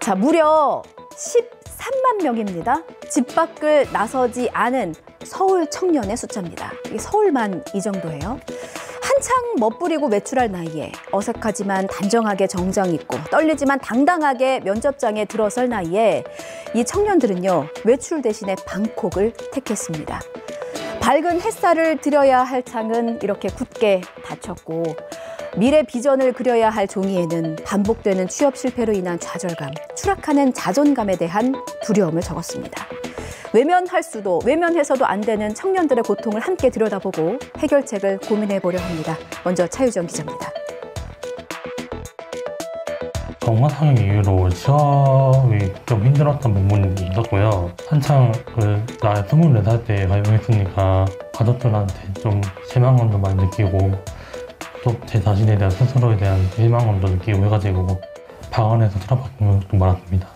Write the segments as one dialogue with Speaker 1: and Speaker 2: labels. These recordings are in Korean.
Speaker 1: 자, 무려 13만 명입니다. 집 밖을 나서지 않은 서울 청년의 숫자입니다. 이게 서울만 이 정도예요. 한창 멋부리고 외출할 나이에 어색하지만 단정하게 정장 입고 떨리지만 당당하게 면접장에 들어설 나이에 이 청년들은요, 외출 대신에 방콕을 택했습니다. 밝은 햇살을 들여야 할 창은 이렇게 굳게 닫혔고 미래 비전을 그려야 할 종이에는 반복되는 취업 실패로 인한 좌절감, 추락하는 자존감에 대한 두려움을 적었습니다. 외면해서도 안 되는 청년들의 고통을 함께 들여다보고 해결책을 고민해보려 합니다. 먼저 차유정 기자입니다.
Speaker 2: 건강상 이유로 취업이 좀 힘들었던 부분이 있었고요. 한창 나이 24살 때 가입했으니까 가족들한테 좀 실망감도 많이 느끼고 또 제 자신에 대한 스스로에 대한 실망감도 느끼고 해가지고 방 안에서 틀어박히는 것도 많았습니다.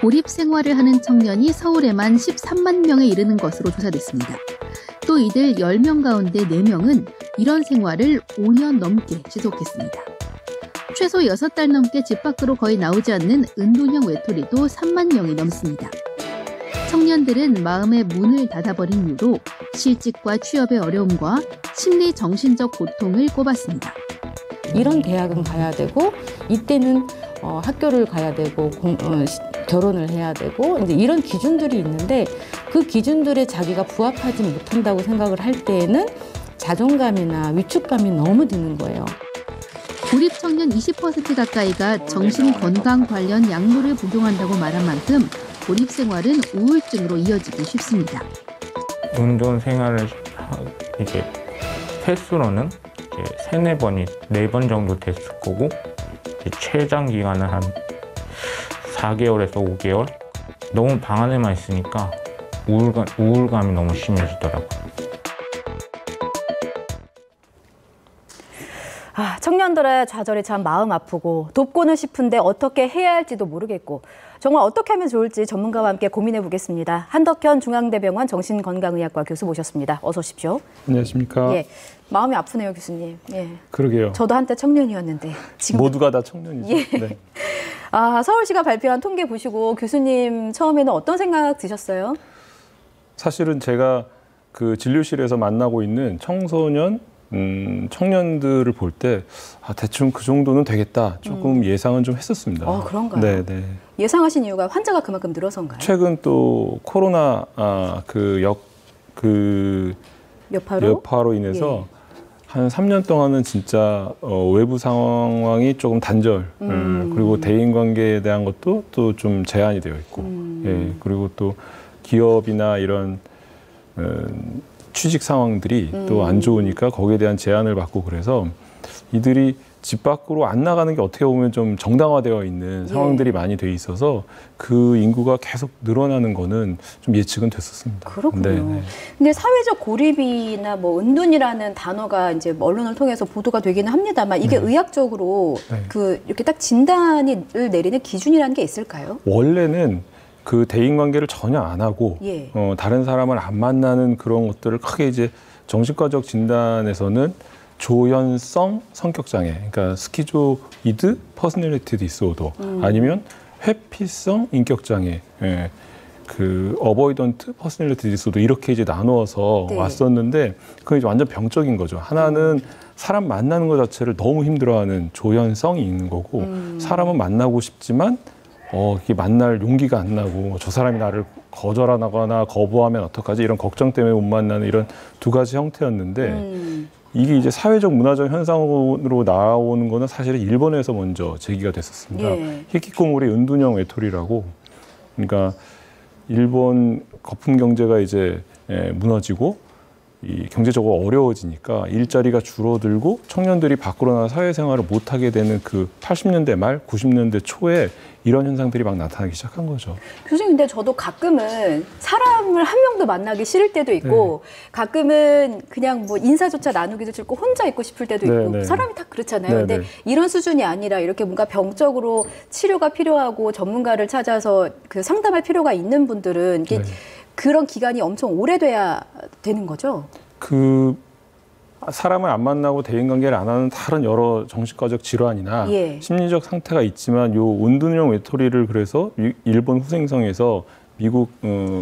Speaker 3: 고립 생활을 하는 청년이 서울에만 13만 명에 이르는 것으로 조사됐습니다. 또 이들 10명 가운데 4명은 이런 생활을 5년 넘게 지속했습니다. 최소 6달 넘게 집 밖으로 거의 나오지 않는 은둔형 외톨이도 3만 명이 넘습니다. 청년들은 마음의 문을 닫아버린 이유로 실직과 취업의 어려움과 심리 정신적 고통을 꼽았습니다.
Speaker 4: 이런 대학은 가야 되고 이때는 학교를 가야 되고 결혼을 해야 되고 이제 이런 기준들이 있는데 그 기준들에 자기가 부합하지 못한다고 생각을 할 때에는 자존감이나 위축감이 너무 드는 거예요.
Speaker 3: 고립 청년 20% 가까이가 정신건강 관련 약물을 복용한다고 말한 만큼 고립 생활은 우울증으로 이어지기 쉽습니다.
Speaker 5: 운동 생활을 이게 횟수로는 3-4번이 4번 정도 됐을 거고 최장 기간은 한 4개월에서 5개월 너무 방 안에만 있으니까 우울감이 너무 심해지더라고요.
Speaker 1: 청년들의 좌절이 참 마음 아프고 돕고는 싶은데 어떻게 해야 할지도 모르겠고 정말 어떻게 하면 좋을지 전문가와 함께 고민해 보겠습니다. 한덕현 중앙대병원 정신건강의학과 교수 모셨습니다. 어서 오십시오.
Speaker 6: 안녕하십니까.
Speaker 1: 예, 마음이 아프네요, 교수님. 예.
Speaker 6: 그러게요.
Speaker 1: 저도 한때 청년이었는데 지금
Speaker 6: 모두가 다 청년이죠.
Speaker 1: 예.
Speaker 6: 네.
Speaker 1: 서울시가 발표한 통계 보시고 교수님 처음에는 어떤 생각 드셨어요?
Speaker 6: 사실은 제가 그 진료실에서 만나고 있는 청소년 청년들을 볼 때 대충 그 정도는 되겠다 조금 예상은 좀 했었습니다.
Speaker 1: 그런가요?
Speaker 6: 네.
Speaker 1: 예상하신 이유가 환자가 그만큼 늘어서인가요?
Speaker 6: 최근 또 코로나 여파로 인해서 한 3년 동안은 진짜 외부 상황이 조금 단절 그리고 대인관계에 대한 것도 또 좀 제한이 되어 있고 그리고 또 기업이나 이런 취직 상황들이 또 안 좋으니까 거기에 대한 제한을 받고 그래서 이들이 집 밖으로 안 나가는 게 어떻게 보면 좀 정당화되어 있는 상황들이 많이 돼 있어서 그 인구가 계속 늘어나는 거는 좀 예측은 됐었습니다.
Speaker 1: 그렇군요.
Speaker 6: 네네.
Speaker 1: 근데 사회적 고립이나 뭐 은둔이라는 단어가 이제 언론을 통해서 보도가 되기는 합니다만 이게 의학적으로 이렇게 딱 진단을 내리는 기준이라는 게 있을까요?
Speaker 6: 원래는 그 대인관계를 전혀 안 하고 다른 사람을 안 만나는 그런 것들을 크게 이제 정신과적 진단에서는 조현성 성격장애, 그러니까 스키조이드 퍼스널리티 디스오더 아니면 회피성 인격장애, 그 어버이던트 퍼스널리티 디스오더 이렇게 이제 나누어서 왔었는데 그게 이제 완전 병적인 거죠. 하나는 사람 만나는 것 자체를 너무 힘들어하는 조현성이 있는 거고 사람은 만나고 싶지만 이게 만날 용기가 안 나고 저 사람이 나를 거절하거나 거부하면 어떡하지 이런 걱정 때문에 못 만나는 이런 두 가지 형태였는데 이게 이제 사회적 문화적 현상으로 나오는 거는 사실은 일본에서 먼저 제기가 됐었습니다. 히키코모리 은둔형 외톨이라고 그러니까 일본 거품 경제가 이제 무너지고 이 경제적으로 어려워지니까 일자리가 줄어들고 청년들이 밖으로 나가 사회생활을 못하게 되는 그 80년대 말 90년대 초에 이런 현상들이 막 나타나기 시작한 거죠.
Speaker 1: 교수님, 근데 저도 가끔은 사람을 한 명도 만나기 싫을 때도 있고 가끔은 그냥 뭐 인사조차 나누기도 싫고 혼자 있고 싶을 때도 있고 사람이 다 그렇잖아요. 근데 이런 수준이 아니라 이렇게 뭔가 병적으로 치료가 필요하고 전문가를 찾아서 그 상담할 필요가 있는 분들은 이게 그런 기간이 엄청 오래돼야 되는 거죠?
Speaker 6: 사람을 안 만나고 대인관계를 안 하는 다른 여러 정신과적 질환이나
Speaker 1: 예. 심리적
Speaker 6: 상태가 있지만 요 은둔형 외톨이를 그래서 일본 후생성에서 미국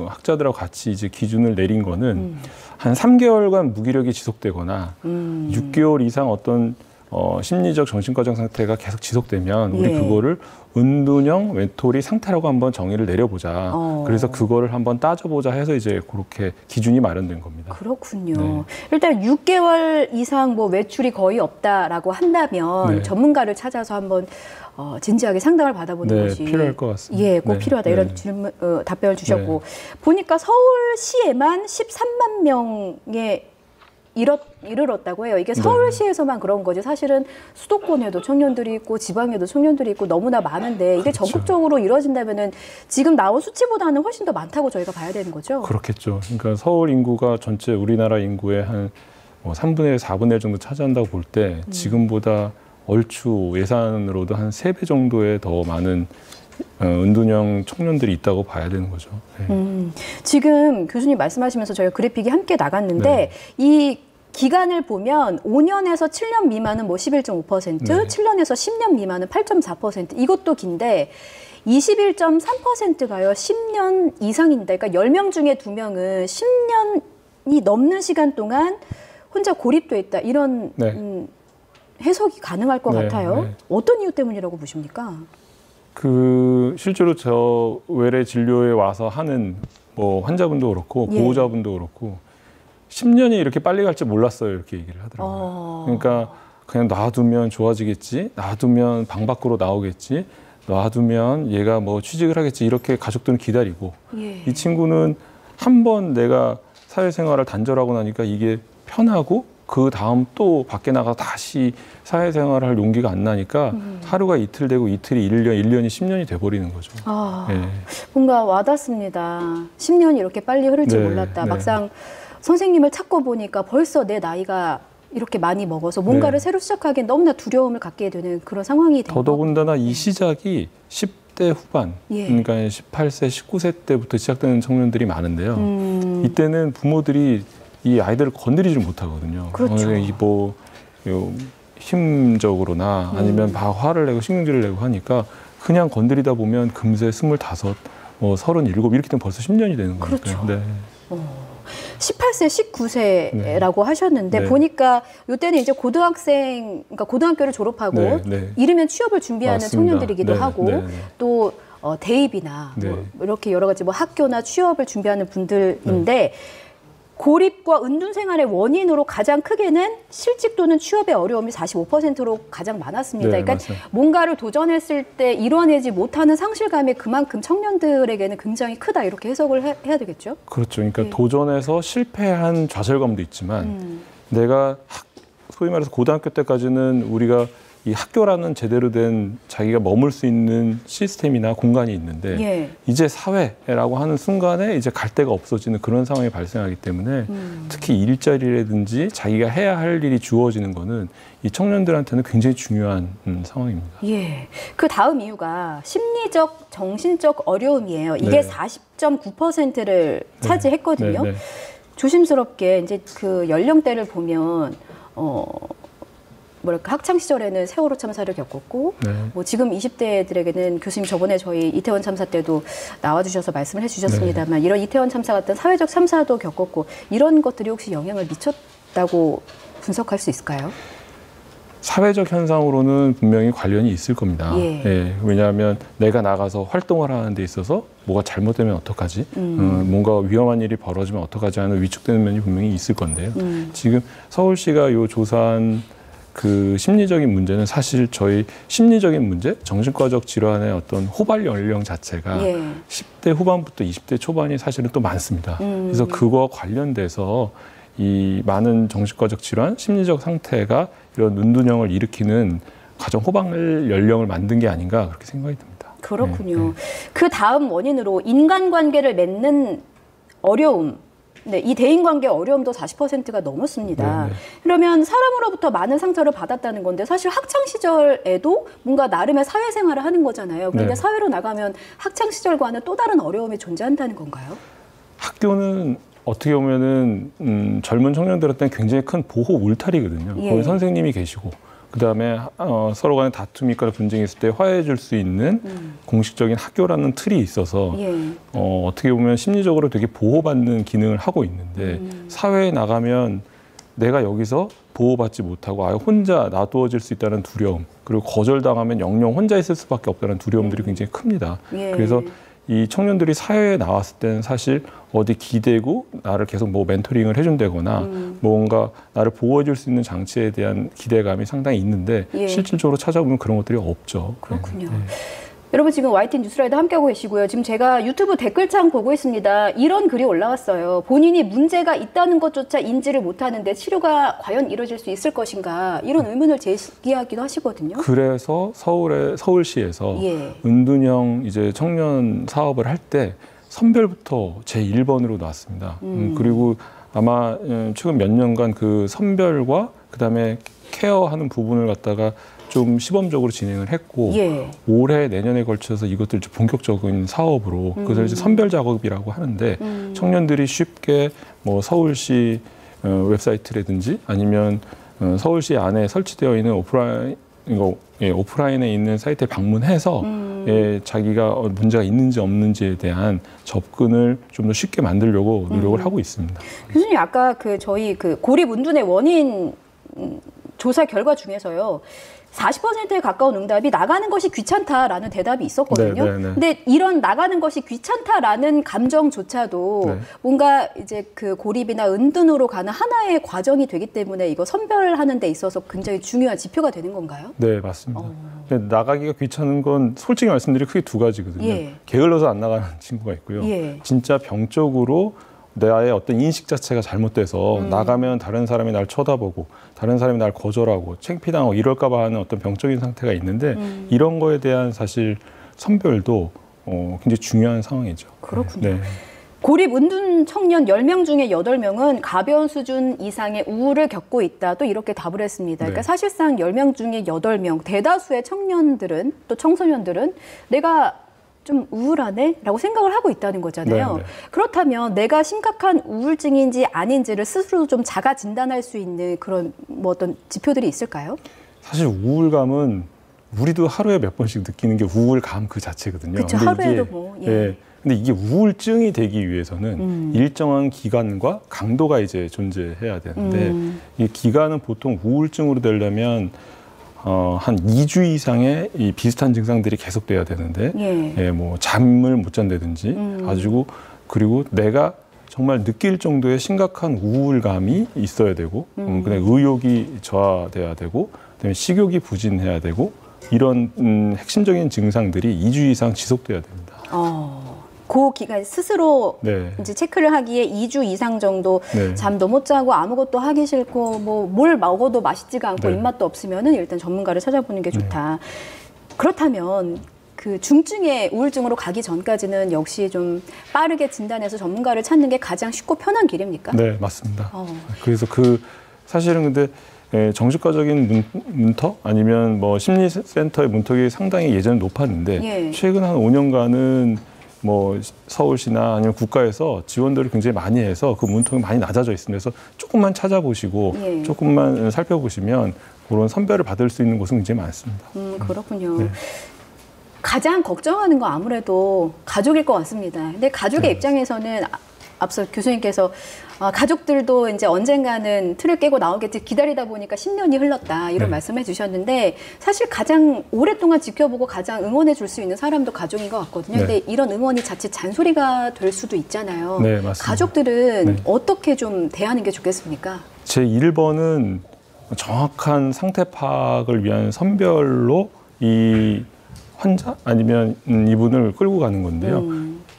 Speaker 6: 학자들하고 같이 이제 기준을 내린 거는 한 3개월간 무기력이 지속되거나 6개월 이상 어떤 심리적 정신과적 상태가 계속 지속되면 우리 그거를 은둔형 외톨이 상태라고 한번 정의를 내려보자. 그래서 그거를 한번 따져보자 해서 이제 그렇게 기준이 마련된 겁니다.
Speaker 1: 그렇군요.
Speaker 6: 네.
Speaker 1: 일단 6개월 이상 뭐 외출이 거의 없다라고 한다면
Speaker 6: 네.
Speaker 1: 전문가를 찾아서 한번 진지하게 상담을 받아보는
Speaker 6: 네,
Speaker 1: 것이
Speaker 6: 필요할 것 같습니다.
Speaker 1: 예, 꼭
Speaker 6: 네.
Speaker 1: 필요하다
Speaker 6: 네.
Speaker 1: 이런 질문 답변을 주셨고 보니까 서울시에만 13만 명의 이르렀다고 해요. 이게 서울시에서만 그런 거지 사실은 수도권에도 청년들이 있고 지방에도 청년들이 있고 너무나 많은데 이게
Speaker 6: 그렇죠.
Speaker 1: 전국적으로 이루어진다면은 지금 나온 수치보다는 훨씬 더 많다고 저희가 봐야 되는 거죠.
Speaker 6: 그렇겠죠. 그러니까 서울 인구가 전체 우리나라 인구의 한 3분의 1, 4분의 1 정도 차지한다고 볼 때 지금보다 얼추 예산으로도 한 3배 정도의 더 많은 은둔형 청년들이 있다고 봐야 되는 거죠. 네.
Speaker 1: 지금 교수님 말씀하시면서 저희가 그래픽이 함께 나갔는데 이 기간을 보면 5년에서 7년 미만은 뭐 11.5%, 7년에서 10년 미만은 8.4%. 이것도 긴데 21.3%가요. 10년 이상인데, 그러니까 10명 중에 2명은 10년이 넘는 시간 동안 혼자 고립돼 있다. 이런 해석이 가능할 것 같아요. 어떤 이유 때문이라고 보십니까?
Speaker 6: 실제로 저 외래 진료에 와서 하는 뭐 환자분도 그렇고 보호자분도 그렇고 10년이 이렇게 빨리 갈지 몰랐어요. 이렇게 얘기를 하더라고요. 그러니까 그냥 놔두면 좋아지겠지, 놔두면 방 밖으로 나오겠지, 놔두면 얘가 뭐 취직을 하겠지 이렇게 가족들은 기다리고 이 친구는 한 번 내가 사회생활을 단절하고 나니까 이게 편하고 그 다음 또 밖에 나가 다시 사회생활을 할 용기가 안 나니까 하루가 이틀 되고 이틀이 1년, 1년이 10년이 돼버리는 거죠.
Speaker 1: 뭔가 와닿습니다. 10년이 이렇게 빨리 흐를 줄 몰랐다. 막상 선생님을 찾고 보니까 벌써 내 나이가 이렇게 많이 먹어서 뭔가를 새로 시작하기엔 너무나 두려움을 갖게 되는 그런 상황이 된
Speaker 6: 더더군다나 이 시작이 10대 후반, 그러니까 18세, 19세 때부터 시작되는 청년들이 많은데요. 이때는 부모들이 이 아이들을 건드리지 못하거든요.
Speaker 1: 그렇죠.
Speaker 6: 뭐 힘적으로나 아니면 화를 내고 신경질을 내고 하니까 그냥 건드리다 보면 금세 25, 뭐 37 이렇게 되면 벌써 10년이 되는 거니까요.
Speaker 1: 그렇죠. 18세, 19세라고 하셨는데 보니까 이때는 이제 그러니까 고등학교를 졸업하고 이르면 취업을 준비하는 청년들이기도 하고 또 대입이나 뭐 이렇게 여러 가지 뭐 학교나 취업을 준비하는 분들인데 고립과 은둔 생활의 원인으로 가장 크게는 실직 또는 취업의 어려움이 45%로 가장 많았습니다. 그러니까 뭔가를 도전했을 때 이뤄내지 못하는 상실감이 그만큼 청년들에게는 굉장히 크다 이렇게 해석을 해야 되겠죠?
Speaker 6: 그렇죠. 그러니까 도전해서 실패한 좌절감도 있지만 내가 소위 말해서 고등학교 때까지는 우리가 이 학교라는 제대로 된 자기가 머물 수 있는 시스템이나 공간이 있는데 이제 사회라고 하는 순간에 이제 갈 데가 없어지는 그런 상황이 발생하기 때문에 특히 일자리라든지 자기가 해야 할 일이 주어지는 거는 이 청년들한테는 굉장히 중요한 상황입니다.
Speaker 1: 그 다음 이유가 심리적, 정신적 어려움이에요. 이게 40.9%를 차지했거든요. 조심스럽게 이제 그 연령대를 보면 학창 시절에는 세월호 참사를 겪었고, 뭐 지금 20대들에게는 교수님 저번에 저희 이태원 참사 때도 나와주셔서 말씀을 해주셨습니다만 이런 이태원 참사 같은 사회적 참사도 겪었고 이런 것들이 혹시 영향을 미쳤다고 분석할 수 있을까요?
Speaker 6: 사회적 현상으로는 분명히 관련이 있을 겁니다. 왜냐하면 내가 나가서 활동을 하는 데 있어서 뭐가 잘못되면 어떡하지? 뭔가 위험한 일이 벌어지면 어떡하지 하는 위축되는 면이 분명히 있을 건데요. 지금 서울시가 요 조사한 그 심리적인 문제는 사실 저희 심리적인 문제, 정신과적 질환의 어떤 호발 연령 자체가 10대 후반부터 20대 초반이 사실은 또 많습니다. 그래서 그거와 관련돼서 이 많은 정신과적 질환, 심리적 상태가 이런 은둔형을 일으키는 가장 호발 연령을 만든 게 아닌가 그렇게 생각이 듭니다.
Speaker 1: 그렇군요. 그 다음 원인으로 인간관계를 맺는 어려움. 이 대인관계 어려움도 40%가 넘었습니다. 그러면 사람으로부터 많은 상처를 받았다는 건데 사실 학창 시절에도 뭔가 나름의 사회생활을 하는 거잖아요. 그런데 사회로 나가면 학창 시절과는 또 다른 어려움이 존재한다는 건가요?
Speaker 6: 학교는 어떻게 보면은 젊은 청년들한테는 굉장히 큰 보호 울타리거든요.
Speaker 1: 예.
Speaker 6: 거기 선생님이 계시고 그다음에 서로 간에 다툼이 있거나 분쟁이 있을 때 화해해 줄 수 있는 공식적인 학교라는 틀이 있어서
Speaker 1: 예.
Speaker 6: 어떻게 보면 심리적으로 되게 보호받는 기능을 하고 있는데 사회에 나가면 내가 여기서 보호받지 못하고 아예 혼자 놔두어질 수 있다는 두려움, 그리고 거절당하면 영영 혼자 있을 수밖에 없다는 두려움들이 굉장히 큽니다.
Speaker 1: 예.
Speaker 6: 그래서 이 청년들이 사회에 나왔을 때는 사실 어디 기대고 나를 계속 뭐 멘토링을 해준다거나 뭔가 나를 보호해줄 수 있는 장치에 대한 기대감이 상당히 있는데
Speaker 1: 예.
Speaker 6: 실질적으로 찾아보면 그런 것들이 없죠.
Speaker 1: 그렇군요. 여러분 지금 YTN 뉴스라이더 함께하고 계시고요. 지금 제가 유튜브 댓글창 보고 있습니다. 이런 글이 올라왔어요. 본인이 문제가 있다는 것조차 인지를 못하는데 치료가 과연 이루어질 수 있을 것인가, 이런 의문을 제기하기도 하시거든요.
Speaker 6: 그래서 서울시에서
Speaker 1: 예.
Speaker 6: 은둔형 이제 청년 사업을 할 때 선별부터 제1번으로 나왔습니다. 그리고 아마 최근 몇 년간 그 선별과 그다음에 케어하는 부분을 갖다가 좀 시범적으로 진행을 했고
Speaker 1: 예.
Speaker 6: 올해 내년에 걸쳐서 이것들 좀 본격적인 사업으로 그것을 이제 선별 작업이라고 하는데 청년들이 쉽게 뭐 서울시 웹사이트라든지 아니면 서울시 안에 설치되어 있는 오프라인에 있는 사이트에 방문해서 자기가 문제가 있는지 없는지에 대한 접근을 좀 더 쉽게 만들려고 노력을 하고 있습니다.
Speaker 1: 교수님 아까 저희 고립 운둔의 원인 조사 결과 중에서요. 40%에 가까운 응답이 나가는 것이 귀찮다라는 대답이 있었거든요.
Speaker 6: 네, 네, 네.
Speaker 1: 근데 이런 나가는 것이 귀찮다라는 감정조차도
Speaker 6: 네.
Speaker 1: 뭔가 이제 그 고립이나 은둔으로 가는 하나의 과정이 되기 때문에 이거 선별하는 데 있어서 굉장히 중요한 지표가 되는 건가요?
Speaker 6: 네, 맞습니다. 근데 나가기가 귀찮은 건 솔직히 말씀드리면 크게 두 가지거든요.
Speaker 1: 예.
Speaker 6: 게을러서 안 나가는 친구가 있고요.
Speaker 1: 예.
Speaker 6: 진짜 병적으로 나의 어떤 인식 자체가 잘못돼서 나가면 다른 사람이 날 쳐다보고 다른 사람이 날 거절하고 창피당하고 이럴까 봐 하는 어떤 병적인 상태가 있는데 이런 거에 대한 사실 선별도 굉장히 중요한 상황이죠.
Speaker 1: 그렇군요.
Speaker 6: 네.
Speaker 1: 고립 은둔 청년 10명 중에 8명은 가벼운 수준 이상의 우울을 겪고 있다. 또 이렇게 답을 했습니다. 그러니까
Speaker 6: 네.
Speaker 1: 사실상 10명 중에 8명, 대다수의 청년들은 또 청소년들은 내가 좀 우울하네? 라고 생각을 하고 있다는 거잖아요.
Speaker 6: 네, 네.
Speaker 1: 그렇다면 내가 심각한 우울증인지 아닌지를 스스로 좀 자가 진단할 수 있는 그런 뭐 어떤 지표들이 있을까요?
Speaker 6: 사실 우울감은 우리도 하루에 몇 번씩 느끼는 게 우울감 그 자체거든요.
Speaker 1: 그렇죠.
Speaker 6: 근데
Speaker 1: 하루에도
Speaker 6: 이게,
Speaker 1: 뭐. 예.
Speaker 6: 예. 근데 이게 우울증이 되기 위해서는 일정한 기간과 강도가 이제 존재해야 되는데 이 기간은 보통 우울증으로 되려면 한 2주 이상의 이 비슷한 증상들이 계속돼야 되는데,
Speaker 1: 예.
Speaker 6: 뭐 잠을 못 잔다든지, 그리고 내가 정말 느낄 정도의 심각한 우울감이 있어야 되고, 그다음에 의욕이 저하돼야 되고, 그다음에 식욕이 부진해야 되고, 이런 핵심적인 증상들이 2주 이상 지속돼야 됩니다.
Speaker 1: 그 기간 스스로
Speaker 6: 네.
Speaker 1: 이제 체크를 하기에 2주 이상 정도
Speaker 6: 네.
Speaker 1: 잠도 못 자고 아무것도 하기 싫고 뭐 뭘 먹어도 맛있지가 않고
Speaker 6: 네.
Speaker 1: 입맛도 없으면은 일단 전문가를 찾아보는 게 좋다. 그렇다면 그 중증의 우울증으로 가기 전까지는 역시 좀 빠르게 진단해서 전문가를 찾는 게 가장 쉽고 편한 길입니까?
Speaker 6: 네, 맞습니다. 그래서 사실은 근데 정신과적인 문턱 아니면 뭐 심리센터의 문턱이 상당히 예전에 높았는데
Speaker 1: 예.
Speaker 6: 최근 한 5년간은 뭐 서울시나 아니면 국가에서 지원들을 굉장히 많이 해서 그 문턱이 많이 낮아져 있습니다. 그래서 조금만 찾아보시고
Speaker 1: 예.
Speaker 6: 조금만 살펴보시면 그런 선별을 받을 수 있는 곳은 굉장히 많습니다.
Speaker 1: 그렇군요.
Speaker 6: 네.
Speaker 1: 가장 걱정하는 거 아무래도 가족일 것 같습니다. 근데 가족의
Speaker 6: 네.
Speaker 1: 입장에서는 앞서 교수님께서 가족들도 이제 언젠가는 틀을 깨고 나오겠지 기다리다 보니까 10년이 흘렀다 이런
Speaker 6: 네.
Speaker 1: 말씀해 주셨는데 사실 가장 오랫동안 지켜보고 가장 응원해 줄 수 있는 사람도 가족인 것 같거든요.
Speaker 6: 네.
Speaker 1: 근데 이런 응원이 자칫 잔소리가 될 수도 있잖아요.
Speaker 6: 네, 맞습니다.
Speaker 1: 가족들은
Speaker 6: 네.
Speaker 1: 어떻게 좀 대하는 게 좋겠습니까?
Speaker 6: 제 1번은 정확한 상태 파악을 위한 선별로 이 환자 아니면 이분을 끌고 가는 건데요.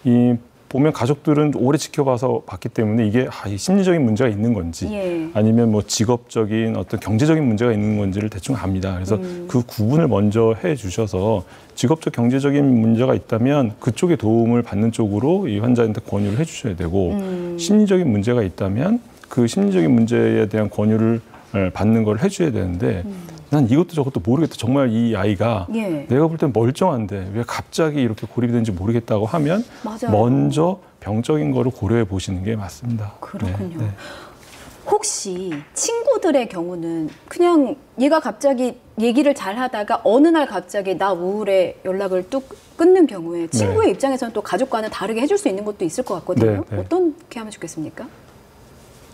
Speaker 6: 이 보면 가족들은 오래 지켜봐서 봤기 때문에 이게 이 심리적인 문제가 있는 건지
Speaker 1: 예.
Speaker 6: 아니면 뭐 직업적인 어떤 경제적인 문제가 있는 건지를 대충 압니다. 그래서 그 구분을 먼저 해 주셔서 직업적 경제적인 문제가 있다면 그쪽에 도움을 받는 쪽으로 이 환자한테 권유를 해 주셔야 되고 심리적인 문제가 있다면 그 심리적인 문제에 대한 권유를 받는 걸 해줘야 되는데 난 이것도 저것도 모르겠다. 정말 이 아이가
Speaker 1: 예.
Speaker 6: 내가 볼 땐 멀쩡한데 왜 갑자기 이렇게 고립이 되는지 모르겠다고 하면
Speaker 1: 맞아요.
Speaker 6: 먼저 병적인 거를 고려해 보시는 게 맞습니다.
Speaker 1: 그렇군요.
Speaker 6: 네, 네.
Speaker 1: 혹시 친구들의 경우는 그냥 얘가 갑자기 얘기를 잘 하다가 어느 날 갑자기 나 우울해 연락을 뚝 끊는 경우에 친구의
Speaker 6: 네.
Speaker 1: 입장에서는 또 가족과는 다르게 해줄 수 있는 것도 있을 것 같거든요.
Speaker 6: 네, 네.
Speaker 1: 어떻게 하면 좋겠습니까?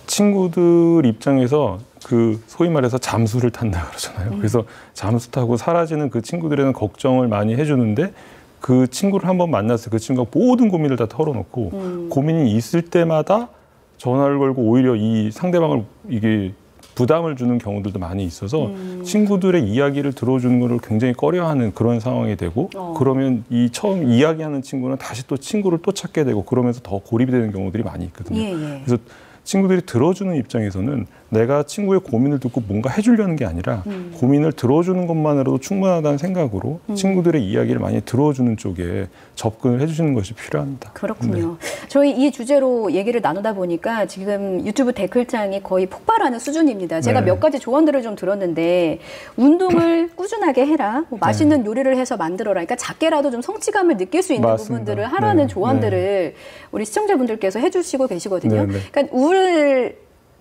Speaker 6: 친구들 입장에서 그 소위 말해서 잠수를 탄다 그러잖아요. 그래서 잠수 타고 사라지는 그 친구들에 대한 걱정을 많이 해주는데 그 친구를 한번 만났을 때 그 친구가 모든 고민을 다 털어놓고 고민이 있을 때마다 전화를 걸고 오히려 이 상대방을 이게 부담을 주는 경우들도 많이 있어서 친구들의 이야기를 들어주는 것을 굉장히 꺼려하는 그런 상황이 되고 그러면 이 처음 이야기하는 친구는 다시 또 친구를 또 찾게 되고 그러면서 더 고립이 되는 경우들이 많이 있거든요.
Speaker 1: 예, 예.
Speaker 6: 그래서 친구들이 들어주는 입장에서는 내가 친구의 고민을 듣고 뭔가 해주려는 게 아니라 고민을 들어주는 것만으로도 충분하다는 생각으로 친구들의 이야기를 많이 들어주는 쪽에 접근을 해주시는 것이 필요합니다.
Speaker 1: 그렇군요. 저희 이 주제로 얘기를 나누다 보니까 지금 유튜브 댓글창이 거의 폭발하는 수준입니다. 제가 몇 가지 조언들을 좀 들었는데 운동을 꾸준하게 해라. 뭐 맛있는 요리를 해서 만들어라. 그러니까 작게라도 좀 성취감을 느낄 수 있는
Speaker 6: 맞습니다.
Speaker 1: 부분들을 하라는 조언들을 우리 시청자분들께서 해주시고 계시거든요. 그러니까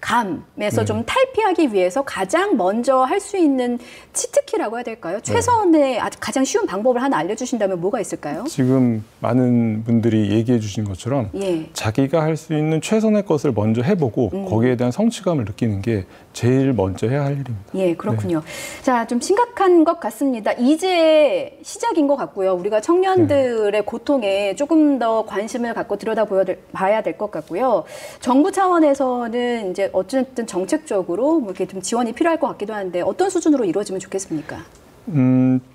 Speaker 1: 우울감에서 좀 탈피하기 위해서 가장 먼저 할 수 있는 치트키라고 해야 될까요? 최선의 가장 쉬운 방법을 하나 알려주신다면 뭐가 있을까요?
Speaker 6: 지금 많은 분들이 얘기해 주신 것처럼
Speaker 1: 예.
Speaker 6: 자기가 할 수 있는 최선의 것을 먼저 해보고 거기에 대한 성취감을 느끼는 게 제일 먼저 해야 할 일입니다.
Speaker 1: 예, 그렇군요. 자, 좀 심각한 것 같습니다. 이제 시작인 것 같고요. 우리가 청년들의 고통에 조금 더 관심을 갖고 들여다봐야 될 것 같고요. 정부 차원에서는 이제 어쨌든 정책적으로 뭐 이렇게 좀 지원이 필요할 것 같기도 한데 어떤 수준으로 이루어지면 좋겠습니까?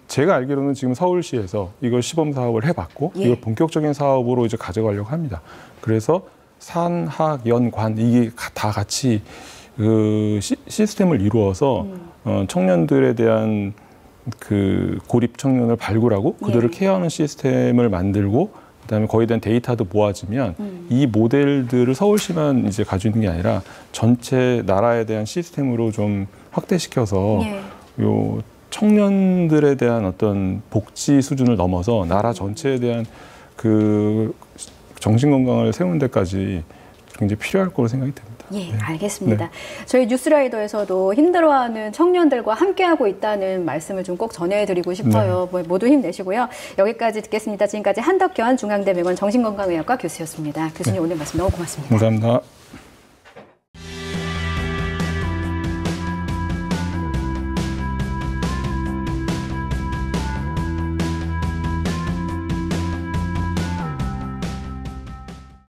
Speaker 6: 제가 알기로는 지금 서울시에서 이걸 시범 사업을 해봤고
Speaker 1: 예.
Speaker 6: 이걸 본격적인 사업으로 이제 가져가려고 합니다. 그래서 산, 학, 연, 관 이게 다 같이 그 시스템을 이루어서 청년들에 대한 그 고립 청년을 발굴하고 그들을 케어하는 시스템을 만들고 그다음에 거기에 대한 데이터도 모아지면 이 모델들을 서울시만 이제 가지고 있는 게 아니라 전체 나라에 대한 시스템으로 좀 확대시켜서 요 청년들에 대한 어떤 복지 수준을 넘어서 나라 전체에 대한 그 정신 건강을 세우는 데까지 굉장히 필요할 거로 생각이 됩니다.
Speaker 1: 예, 알겠습니다. 저희 뉴스라이더에서도 힘들어하는 청년들과 함께하고 있다는 말씀을 좀 꼭 전해드리고 싶어요. 모두 힘내시고요. 여기까지 듣겠습니다. 지금까지 한덕현 중앙대병원 정신건강의학과 교수였습니다. 교수님 오늘 말씀 너무 고맙습니다.
Speaker 6: 감사합니다.